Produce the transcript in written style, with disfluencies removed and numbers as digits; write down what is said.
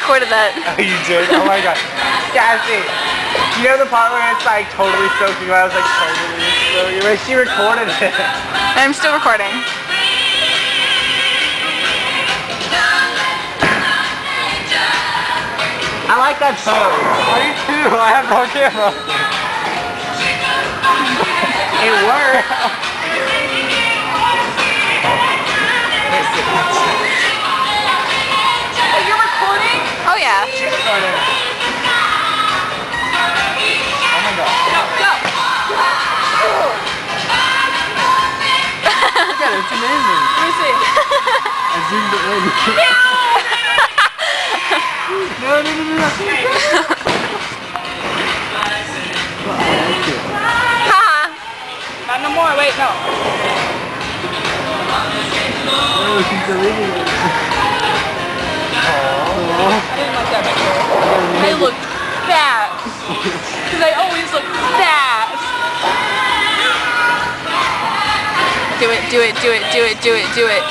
recorded that. Oh, you did? Oh my god. Cassie, you know the part where it's like totally soaking wet? I was like totally soaking wet. She recorded it. I'm still recording. I like that pose. I do too. I have no camera. It worked. Oh, you're recording? Oh yeah. She's recording. Oh my god. Go. Look at it. It's amazing. Let me see. I zoomed it in. No. Haha. Not no more. Wait, no. Oh, she's deleting it. I didn't like that picture. I look fat. Because I always look fat. Do it, do it, do it, do it, do it, do it.